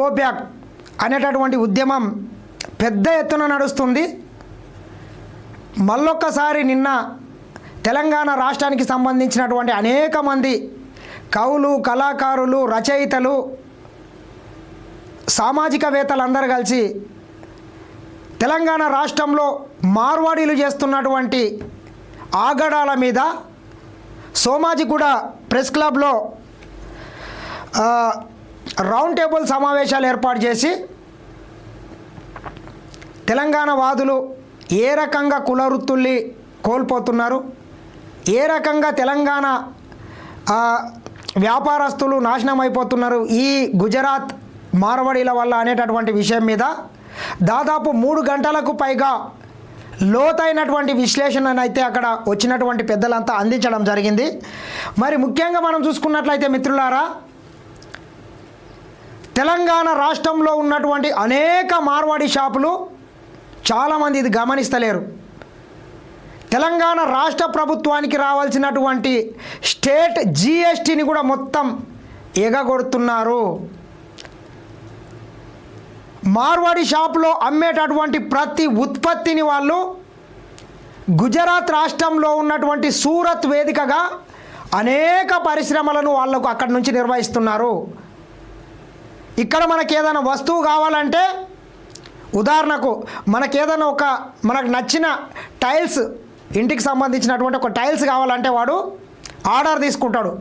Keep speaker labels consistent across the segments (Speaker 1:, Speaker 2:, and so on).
Speaker 1: Go back అనేటటువంటి ఉద్యమం పెద్ద ఎత్తున నడుస్తుంది. మళ్ళొక్కసారి నిన్న తెలంగాణ రాష్ట్రానికి సంబంధించినటువంటి అనేక మంది కవులు, కళాకారులు, రచయితలు, సామాజికవేత్తలందరూ కలిసి తెలంగాణ రాష్ట్రంలో మార్వాడీలు చేస్తున్నటువంటి ఆగడాల మీద సోమాజిగూడ ప్రెస్ క్లబ్లో రౌండ్ టేబుల్ సమావేశాలు ఏర్పాటు చేసి తెలంగాణ వాదులు ఏ రకంగా కుల వృత్తుల్ని కోల్పోతున్నారు, ఏ రకంగా తెలంగాణ వ్యాపారస్తులు నాశనం అయిపోతున్నారు ఈ గుజరాత్ మార్వాడీల వల్ల అనేటటువంటి విషయం మీద దాదాపు 3 గంటలకు పైగా లోతైనటువంటి విశ్లేషణను అయితే అక్కడ వచ్చినటువంటి పెద్దలంతా అందించడం జరిగింది. మరి ముఖ్యంగా మనం చూసుకున్నట్లయితే మిత్రులారా, తెలంగాణ రాష్ట్రంలో ఉన్నటువంటి అనేక మార్వాడి షాపులు చాలామంది ఇది గమనిస్తలేరు. తెలంగాణ రాష్ట్ర ప్రభుత్వానికి రావాల్సినటువంటి స్టేట్ జిఎస్టీని కూడా మొత్తం ఎగగొడుతున్నారు. మార్వాడి షాపులో అమ్మేటటువంటి ప్రతి ఉత్పత్తిని వాళ్ళు గుజరాత్ రాష్ట్రంలో ఉన్నటువంటి సూరత్ వేదికగా అనేక పరిశ్రమలను వాళ్ళకు అక్కడి నుంచి నిర్వహిస్తున్నారు. ఇక్కడ మనకేదైనా వస్తువు కావాలంటే, ఉదాహరణకు మనకేదైనా మనకు నచ్చిన టైల్స్, ఇంటికి సంబంధించినటువంటి ఒక టైల్స్ కావాలంటే వాడు ఆర్డర్ తీసుకుంటాడు,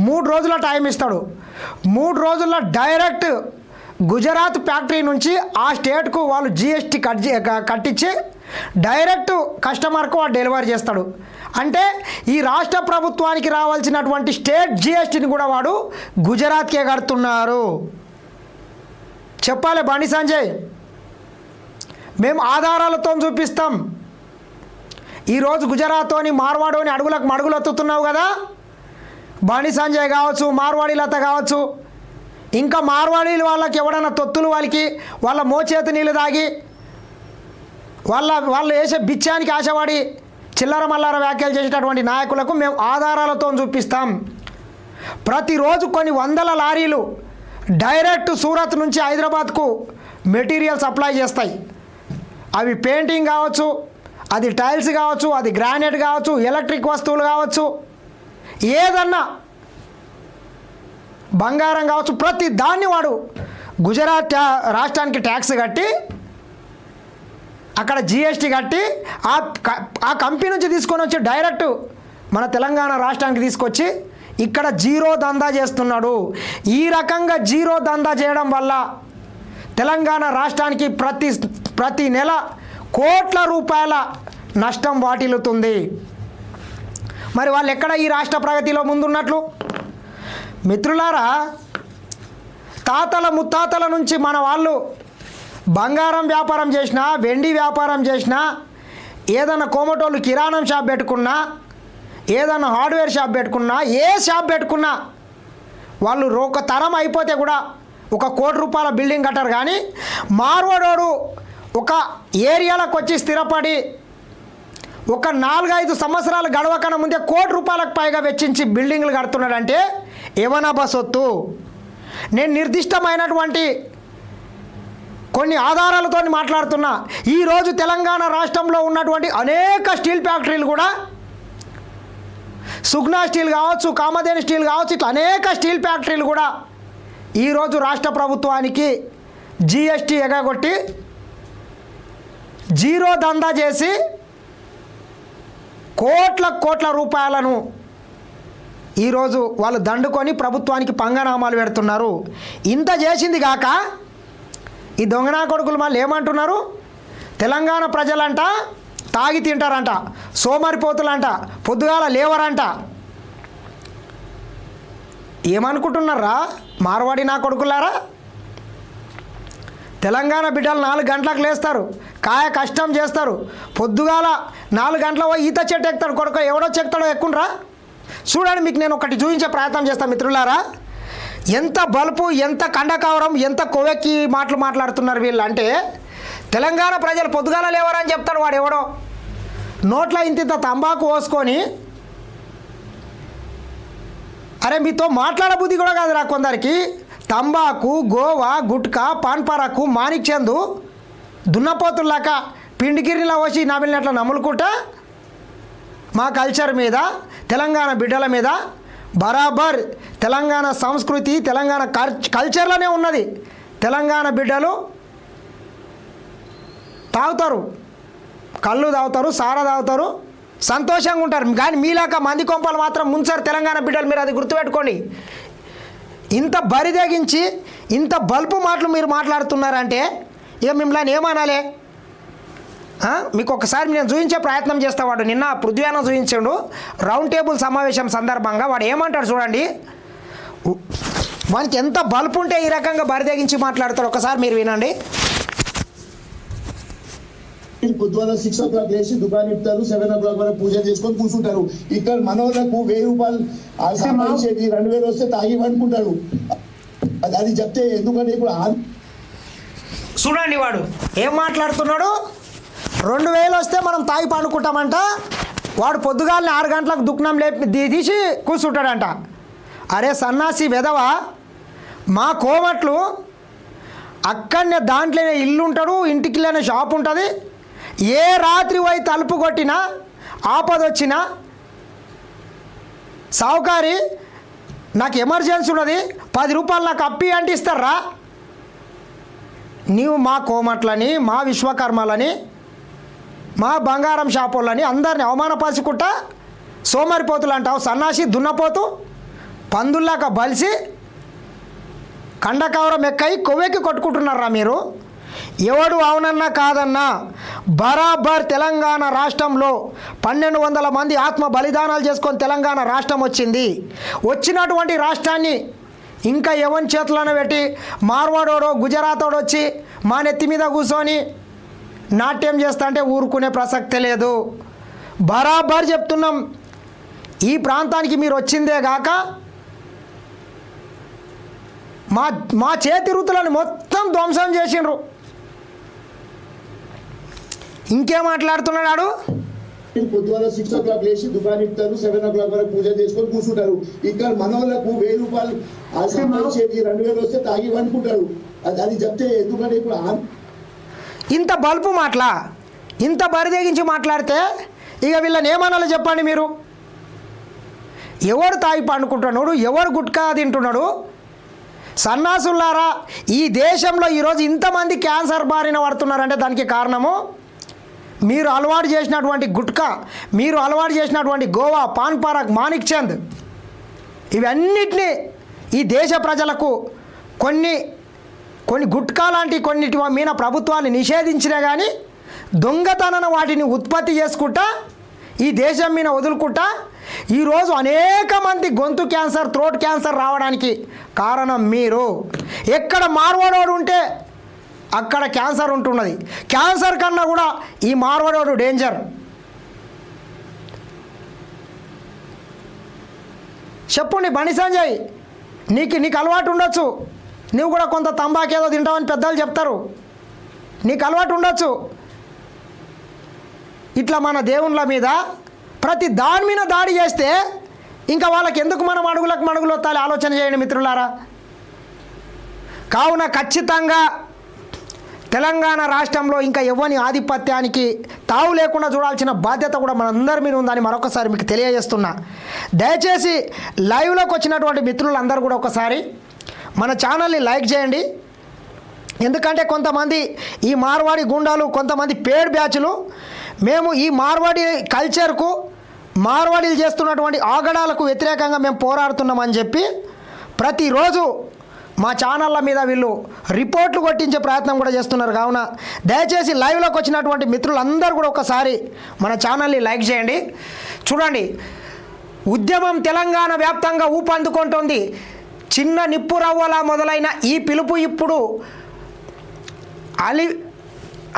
Speaker 1: 3 రోజుల టైం ఇస్తాడు. 3 రోజుల్లో డైరెక్ట్ గుజరాత్ ఫ్యాక్టరీ నుంచి ఆ స్టేట్కు వాళ్ళు జిఎస్టీ కట్టించి డైరెక్ట్ కస్టమర్కు వాడు డెలివరీ చేస్తాడు. అంటే ఈ రాష్ట్ర ప్రభుత్వానికి రావాల్సినటువంటి స్టేట్ జిఎస్టీని కూడా వాడు గుజరాత్కే కడుతున్నారు. చెప్పాలి బండి సంజయ్, మేము ఆధారాలతో చూపిస్తాం. ఈరోజు గుజరాత్తోని మార్వాడోని అడుగులకు మడుగులు ఎత్తుతున్నావు కదా, బండి సంజయ్ కావచ్చు, మార్వాడి లత కావచ్చు, ఇంకా మార్వాడీలు వాళ్ళకి ఎవడన్నా తొత్తులు వాళ్ళ మోచేతి నీళ్ళు తాగి వాళ్ళు వేసే బిచ్చానికి ఆశపడి చిల్లర మల్లర వ్యాఖ్యలు చేసేటటువంటి నాయకులకు మేము ఆధారాలతో చూపిస్తాం. ప్రతిరోజు కొన్ని వందల లారీలు డైరెక్ట్ సూరత్ నుంచి హైదరాబాద్కు మెటీరియల్ సప్లై చేస్తాయి. అవి పెయింటింగ్ కావచ్చు, అది టైల్స్ కావచ్చు, అది గ్రానైట్ కావచ్చు, ఎలక్ట్రిక్ వస్తువులు కావచ్చు, ఏదన్నా బంగారం కావచ్చు, ప్రతి దాన్ని వాడు గుజరాత్ రాష్ట్రానికి ట్యాక్స్ కట్టి అక్కడ జిఎస్టీ కట్టి ఆ కంపెనీ నుంచి తీసుకొని వచ్చి డైరెక్ట్ మన తెలంగాణ రాష్ట్రానికి తీసుకొచ్చి ఇక్కడ జీరో దందా చేస్తున్నాడు. ఈ రకంగా జీరో దందా చేయడం వల్ల తెలంగాణ రాష్ట్రానికి ప్రతి నెల కోట్ల రూపాయల నష్టం వాటిల్లుతుంది. మరి వాళ్ళు ఎక్కడ ఈ రాష్ట్ర ప్రగతిలో ముందున్నట్లు? మిత్రులారా, తాతల ముత్తాతల నుంచి మన వాళ్ళు బంగారం వ్యాపారం చేసినా, వెండి వ్యాపారం చేసినా, ఏదైనా కోమటోళ్ళు కిరాణం షాప్ పెట్టుకున్నా, ఏదైనా హార్డ్వేర్ షాప్ పెట్టుకున్నా, ఏ షాప్ పెట్టుకున్నా వాళ్ళు ఒక తరం అయిపోతే కూడా 1 కోటి రూపాయల బిల్డింగ్ కట్టారు. కానీ మార్వాడోడు ఒక ఏరియాలకు వచ్చి స్థిరపడి ఒక 4-5 సంవత్సరాలు గడవకన్నా ముందే 1 కోటి రూపాయలకు పైగా వెచ్చించి బిల్డింగ్లు కడుతున్నాడంటే ఏమన్నా బసొత్తు. నేను నిర్దిష్టమైనటువంటి కొన్ని ఆధారాలతో మాట్లాడుతున్నా. ఈరోజు తెలంగాణ రాష్ట్రంలో ఉన్నటువంటి అనేక స్టీల్ ఫ్యాక్టరీలు కూడా, సుగ్నా స్టీల్ కావచ్చు, కామధేను స్టీల్ కావచ్చు, ఇట్లా అనేక స్టీల్ ఫ్యాక్టరీలు కూడా ఈరోజు రాష్ట్ర ప్రభుత్వానికి జిఎస్టీ ఎగగొట్టి జీరో దందా చేసి కోట్ల రూపాయలను ఈరోజు వాళ్ళు దండుకొని ప్రభుత్వానికి పంగనామాలు పెడుతున్నారు. ఇంత చేసింది కాక ఈ దొంగనా కొడుకులు మళ్ళీ ఏమంటున్నారు? తెలంగాణ ప్రజలంట తాగి తింటారంట, సోమరిపోతులంట, పొద్దుగాల లేవరంట. ఏమనుకుంటున్నారా మార్వాడి నా కొడుకులారా? తెలంగాణ బిడ్డలు 4 గంటలకు లేస్తారు, కాయ కష్టం చేస్తారు, పొద్దుగాల 4 గంటల పోయి ఈత చెట్టు ఎక్కుతాడు. కొడుకు ఎవడో చెక్తాడో ఎక్కుండ్రా. చూడండి, మీకు నేను ఒకటి చూపించే ప్రయత్నం చేస్తాను మిత్రులారా. ఎంత బలుపు, ఎంత కండకావరం, ఎంత కొవ్వెక్కి మాటలు మాట్లాడుతున్నారు వీళ్ళు అంటే, తెలంగాణ ప్రజలు పొద్దుగాల లేవరని చెప్తాడు వాడు ఎవడో. నోట్లో ఇంత తంబాకు పోసుకొని, అరే మీతో మాట్లాడబుద్ధి కూడా కాదురా కొందరికి. తంబాకు, గోవా, గుట్కా, పాన్పరాకు, మాణిక్ చందు దున్నపోతుల్లాక పిండిగిరిలా వచ్చి నమిలినట్లు నములుకుంటా మా కల్చర్ మీద, తెలంగాణ బిడ్డల మీద బరాబర్ తెలంగాణ సంస్కృతి, తెలంగాణ కల్చర్లోనే ఉన్నది. తెలంగాణ బిడ్డలు తాగుతారు, కళ్ళు తాగుతారు, సారా తాగుతారు, సంతోషంగా ఉంటారు. కానీ మీలాక మంది కొంపలు మాత్రం ముంచారు తెలంగాణ బిడ్డలు. మీరు అది గుర్తుపెట్టుకోండి. ఇంత బరిదగించి ఇంత బల్పు మాటలు మీరు మాట్లాడుతున్నారంటే ఇక మిమ్మల్ని ఏమనాలి? మీకు ఒకసారి నేను చూపించే ప్రయత్నం చేస్తా. వాడు నిన్న పృథ్వీన చూపించాడు రౌండ్ టేబుల్ సమావేశం సందర్భంగా. వాడు ఏమంటాడు చూడండి. వానికి ఎంత బల్పు ఉంటే ఈ రకంగా బరిదగించి మాట్లాడతాడు. ఒకసారి మీరు వినండి.
Speaker 2: పొద్దున 6 o'clock లేచి దుకాణం ఇస్తారు, 7 o'clock వరకు పూజ చేసుకొని కూర్చుంటారు. ఇక్కడ మనోళ్ళకు 1000 రూపాయలు సంపాదించేది 2000 వస్తే తాగి అనుకుంటారు. అది చెప్తే ఎందుకంటే ఇప్పుడు
Speaker 1: చూడండి వాడు ఏం మాట్లాడుతున్నాడు. 2000 వస్తే మనం తాగి పండుకుంటామంట. వాడు పొద్దుగాలని 6 గంటలకు దుకాణం తీసి కూర్చుంటాడంట. అరే సన్నాసి వెధవా, మా కోమట్లు అక్కడనే దాంట్లోనే ఇల్లు ఉంటాడు, ఇంటికిలోనే షాప్ ఉంటుంది. ఏ రాత్రి పోయి తలుపు కొట్టినా ఆపదొచ్చినా సావుకారి నాకు ఎమర్జెన్సీ ఉన్నది 10 రూపాయలు నాకు అప్పి అంటే ఇస్తారా? నీవు మా కోమట్లని, మా విశ్వకర్మలని, మా బంగారం షాపులని అందరిని అవమానపరుచుకుంటా సోమరిపోతులు అంటావు. సన్నాసి దున్నపోతు పందుల్లాగా బలిసి కండకవరం ఎక్కయి కొవ్వెక్కి కొట్టుకుంటున్నారా మీరు? ఎవడు అవునన్నా కాదన్నా బరాబర్ తెలంగాణ రాష్ట్రంలో 1200 మంది ఆత్మ బలిదానాలు చేసుకొని తెలంగాణ రాష్ట్రం వచ్చింది. వచ్చినటువంటి రాష్ట్రాన్ని ఇంకా ఎవరి చేతులను పెట్టి మార్వాడోడో గుజరాతోడు వచ్చి మా నెత్తి మీద కూర్చొని నాట్యం చేస్తా అంటే ఊరుకునే ప్రసక్తే లేదు. బరాబర్ చెప్తున్నాం, ఈ ప్రాంతానికి మీరు వచ్చిందే గాక మా చేతి వృత్తులను మొత్తం ధ్వంసం చేసిండ్రు. ఇంకేం మాట్లాడుతున్నాడు?
Speaker 2: పొద్దున 6 o'clock లేచి దుకాణం ఇస్తారు, 7 o'clock వరకు పూజ చేసుకొని కూర్చుంటారు. ఇక్కడ మనోళ్ళకు 1000 రూపాయలు సంపాదించేది 2000 వస్తే తాగి అనుకుంటారు. అది చెప్తే ఎందుకంటే ఇప్పుడు
Speaker 1: ఇంత బల్పు మాటలా, ఇంత బరిదెగించి మాట్లాడితే ఇక వీళ్ళని ఏమనాలో చెప్పండి మీరు? ఎవడు తాగి పండుకుంటున్నాడు, ఎవడు గుట్కా తింటున్నాడు? సన్నాసులారా, ఈ దేశంలో ఈరోజు ఇంతమంది క్యాన్సర్ బారిన పడుతున్నారంటే దానికి కారణము మీరు అలవాటు చేసినటువంటి గుట్కా, మీరు అలవాటు చేసినటువంటి గోవా, పాన్పరాక్, మాణిక్ చంద్, ఇవన్నిటినీ ఈ దేశ ప్రజలకు కొన్ని గుట్కా లాంటి కొన్నిటి మీద ప్రభుత్వాన్ని నిషేధించినా కానీ దొంగతనాన వాటిని ఉత్పత్తి చేసుకుంటా ఈ దేశం మీద వదులుకుంటా ఈరోజు అనేక మంది గొంతు క్యాన్సర్, థ్రోట్ క్యాన్సర్ రావడానికి కారణం మీరు. ఎక్కడ మార్వాడోడు ఉంటే అక్కడ క్యాన్సర్ ఉంటున్నది. క్యాన్సర్ కన్నా కూడా ఈ మార్వాడోడు డేంజర్. చెప్పండి బండి సంజయ్, నీకు అలవాటు ఉండొచ్చు, నువ్వు కూడా కొంత తంబాకు ఏదో తింటావని పెద్దలు చెప్తారు, నీకు అలవాటు ఉండొచ్చు. ఇట్లా మన దేవుళ్ళ మీద ప్రతి దాని మీద దాడి చేస్తే ఇంకా వాళ్ళకి ఎందుకు మనం అడుగులకు వస్తాలి? ఆలోచన చేయండి మిత్రులారా. కావున ఖచ్చితంగా తెలంగాణ రాష్ట్రంలో ఇంకా ఎవ్వని ఆధిపత్యానికి తావు లేకుండా చూడాల్సిన బాధ్యత కూడా మనందరి మీద ఉందని మరొకసారి మీకు తెలియజేస్తున్నా. దయచేసి లైవ్లోకి వచ్చినటువంటి మిత్రులందరూ కూడా ఒకసారి మన ఛానల్ని లైక్ చేయండి. ఎందుకంటే కొంతమంది ఈ మార్వాడి గుండాలు, కొంతమంది పేడ్ బ్యాచ్లు మేము ఈ మార్వాడి కల్చర్కు, మార్వాడీలు చేస్తున్నటువంటి ఆగడాలకు వ్యతిరేకంగా మేము పోరాడుతున్నామని చెప్పి ప్రతిరోజు మా ఛానళ్ళ మీద వీళ్ళు రిపోర్ట్లు కొట్టించే ప్రయత్నం కూడా చేస్తున్నారు. కావున దయచేసి లైవ్లోకి వచ్చినటువంటి మిత్రులందరూ కూడా ఒకసారి మన ఛానల్ని లైక్ చేయండి. చూడండి, ఉద్యమం తెలంగాణ వ్యాప్తంగా ఊపందుకుంటోంది. చిన్న నిప్పు రవ్వలా మొదలైన ఈ పిలుపు ఇప్పుడు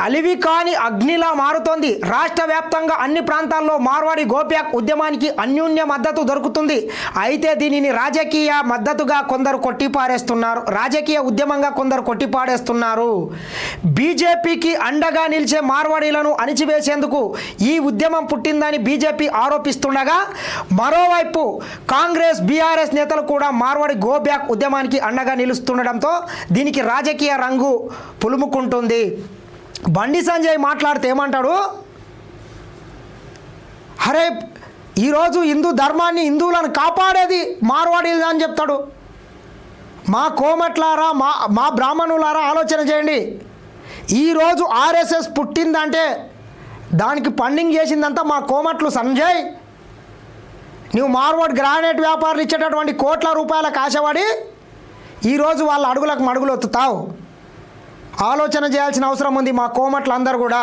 Speaker 1: అలివి కాని అగ్నిలా మారుతోంది. రాష్ట్ర వ్యాప్తంగా అన్ని ప్రాంతాల్లో మార్వాడి గోబ్యాక్ ఉద్యమానికి అన్యూన్య మద్దతు దొరుకుతుంది. అయితే దీనిని రాజకీయ మద్దతుగా కొందరు కొట్టిపారేస్తున్నారు, రాజకీయ ఉద్యమంగా కొందరు కొట్టిపాడేస్తున్నారు. బీజేపీకి అండగా నిలిచే మార్వాడీలను అణిచివేసేందుకు ఈ ఉద్యమం పుట్టిందని బీజేపీ ఆరోపిస్తుండగా, మరోవైపు కాంగ్రెస్ బీఆర్ఎస్ నేతలు కూడా మార్వాడి గోబ్యాక్ ఉద్యమానికి అండగా నిలుస్తుండడంతో దీనికి రాజకీయ రంగు పులుముకుంటుంది. బండి సంజయ్ మాట్లాడితే ఏమంటాడు, అరే ఈరోజు హిందూ ధర్మాన్ని, హిందువులను కాపాడేది మార్వాడీలు అని చెప్తాడు. మా కోమట్లారా, మా బ్రాహ్మణులారా ఆలోచన చేయండి. ఈరోజు ఆర్ఎస్ఎస్ పుట్టిందంటే దానికి ఫండింగ్ చేసిందంతా మా కోమట్లు. సంజయ్, నువ్వు మార్వాడి గ్రానైట్ వ్యాపారులు ఇచ్చేటటువంటి కోట్ల రూపాయలకు ఆశపడి ఈరోజు వాళ్ళ అడుగులకు మడుగులు ఒత్తుతావు. ఆలోచన చేయాల్సిన అవసరం ఉంది. మా కోమట్లందరూ కూడా,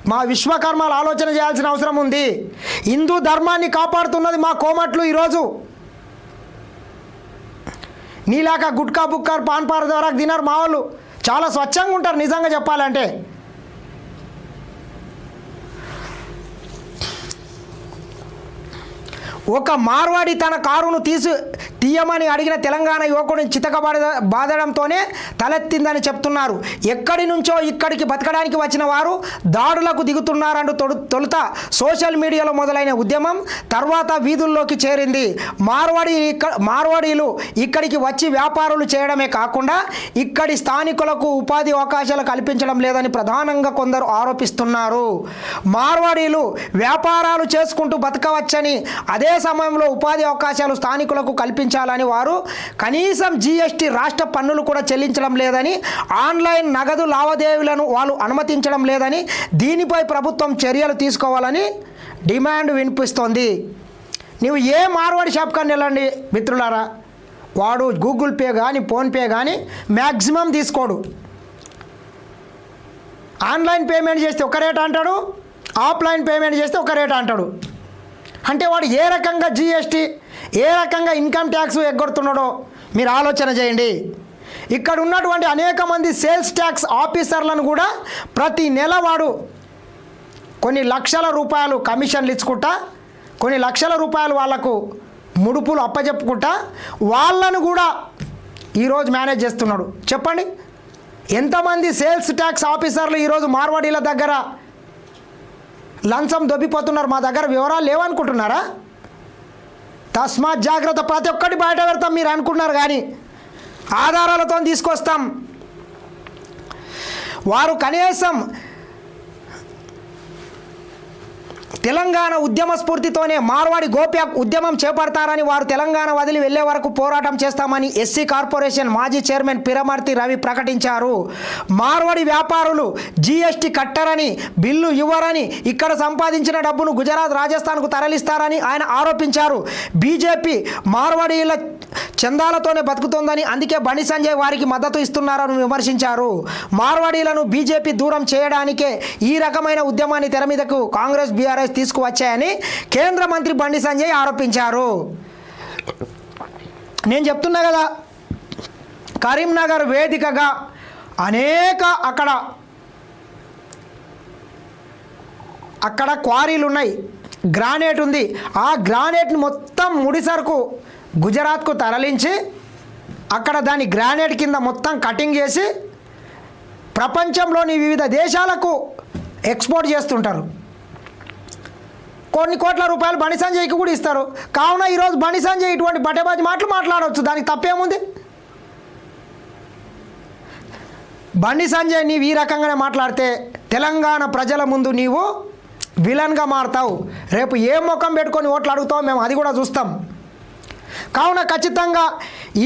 Speaker 1: మా విశ్వకర్మలు ఆలోచన చేయాల్సిన అవసరం ఉంది. హిందూ ధర్మాన్ని కాపాడుతున్నది మా కోమట్లు. ఈరోజు నీలాక గుట్కా బుక్కర్ పాన్పార ద్వారా తినరు మా వాళ్ళు. చాలా స్వచ్ఛంగా ఉంటారు నిజంగా చెప్పాలంటే. ఒక మార్వాడి తన కారును తీయమని అడిగిన తెలంగాణ యువకుడిని బాధడంతోనే తలెత్తిందని చెప్తున్నారు. ఎక్కడి నుంచో ఇక్కడికి బతకడానికి వచ్చిన వారు దాడులకు దిగుతున్నారంటూ తొలుత సోషల్ మీడియాలో మొదలైన ఉద్యమం తర్వాత వీధుల్లోకి చేరింది. మార్వాడీలు ఇక్కడికి వచ్చి వ్యాపారాలు చేయడమే కాకుండా ఇక్కడి స్థానికులకు ఉపాధి అవకాశాలు కల్పించడం లేదని ప్రధానంగా కొందరు ఆరోపిస్తున్నారు. మార్వాడీలు వ్యాపారాలు చేసుకుంటూ బతకవచ్చని, అదే సమయంలో ఉపాధి అవకాశాలు స్థానికులకు కల్పించాలని వారు కనీసం జీఎస్టీ రాష్ట్ర పన్నులు కూడా చెల్లించడం లేదని, ఆన్లైన్ నగదు లావాదేవీలను వాళ్ళు అనుమతించడం లేదని, దీనిపై ప్రభుత్వం చర్యలు తీసుకోవాలని డిమాండ్ వినిపిస్తోంది. నువ్వు ఏ మార్వాడి షాప్ కానీ వెళ్ళండి మిత్రులారా, వాడు గూగుల్ పే కానీ ఫోన్పే కానీ మ్యాక్సిమం తీసుకోడు. ఆన్లైన్ పేమెంట్ చేస్తే ఒక రేట్ అంటాడు, ఆఫ్లైన్ పేమెంట్ చేస్తే ఒక రేట్ అంటాడు. అంటే వాడు ఏ రకంగా జీఎస్టీ, ఏ రకంగా ఇన్కమ్ ట్యాక్స్ ఎగ్గొడుతున్నాడో మీరు ఆలోచన చేయండి. ఇక్కడ ఉన్నటువంటి అనేక మంది సేల్స్ ట్యాక్స్ ఆఫీసర్లను కూడా ప్రతి నెల వాడు కొన్ని లక్షల రూపాయలు కమిషన్లు ఇచ్చుకుంటా, కొన్ని లక్షల రూపాయలు వాళ్లకు ముడుపులు అప్పచెప్పుకుంటా వాళ్ళను కూడా ఈరోజు మేనేజ్ చేస్తున్నాడు. చెప్పండి, ఎంతమంది సేల్స్ ట్యాక్స్ ఆఫీసర్లు ఈరోజు మార్వాడీల దగ్గర లంచం దొబ్బిపోతున్నారు? మా దగ్గర వివరాలు లేవనుకుంటున్నారా? తస్మాత్ జాగ్రత్త. ప్రతి ఒక్కటి బయట పెడతాం మీరు అనుకుంటున్నారు, కానీ ఆధారాలతో తీసుకొస్తాం. వారు కనీసం తెలంగాణ ఉద్యమ స్ఫూర్తితోనే మార్వాడి గోబ్యాక్ ఉద్యమం చేపడతారని, వారు తెలంగాణ వదిలి వెళ్లే వరకు పోరాటం చేస్తామని ఎస్సీ కార్పొరేషన్ మాజీ చైర్మన్ పిరమర్తి రవి ప్రకటించారు. మార్వాడి వ్యాపారులు జీఎస్టీ కట్టరని, బిల్లు ఇవ్వరని, ఇక్కడ సంపాదించిన డబ్బును గుజరాత్, రాజస్థాన్కు తరలిస్తారని ఆయన ఆరోపించారు. బీజేపీ మార్వాడీల చందాలతోనే బతుకుతోందని, అందుకే బండి సంజయ్ వారికి మద్దతు ఇస్తున్నారని విమర్శించారు. మార్వాడీలను బీజేపీ దూరం చేయడానికే ఈ రకమైన ఉద్యమాన్ని తెర మీదకు కాంగ్రెస్ బీఆర్ఎస్ తీసుకువచ్చాయని కేంద్ర మంత్రి బండి సంజయ్ ఆరోపించారు. నేను చెప్తున్నా కదా, కరీంనగర్ వేదికగా అనేక అక్కడ క్వారీలు ఉన్నాయి, గ్రానైట్ ఉంది. ఆ గ్రానైట్ని మొత్తం ముడిసరుకు గుజరాత్కు తరలించి అక్కడ దాని గ్రానైట్ కింద మొత్తం కటింగ్ చేసి ప్రపంచంలోని వివిధ దేశాలకు ఎక్స్పోర్ట్ చేస్తుంటారు. కొన్ని కోట్ల రూపాయలు బండి సంజయ్కి కూడా ఇస్తారు. కావున ఈరోజు బండి సంజయ్ ఇటువంటి బట్టేబాజీ మాటలు మాట్లాడవచ్చు, దానికి తప్పేముంది? బండి సంజయ్ నీవు ఈ రకంగానే మాట్లాడితే తెలంగాణ ప్రజల ముందు నీవు విలన్గా మారుతావు. రేపు ఏ ముఖం పెట్టుకొని ఓట్లు అడుగుతావు మేము అది కూడా చూస్తాం. కావున ఖచ్చితంగా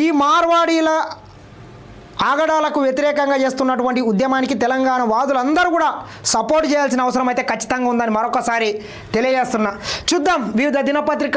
Speaker 1: ఈ మార్వాడీల ఆగడాలకు వ్యతిరేకంగా చేస్తున్నటువంటి ఉద్యమానికి తెలంగాణ వాదులందరూ కూడా సపోర్ట్ చేయాల్సిన అవసరం అయితే ఖచ్చితంగా ఉందని మరొకసారి తెలియజేస్తున్నా. చూద్దాం వివిధ దినపత్రిక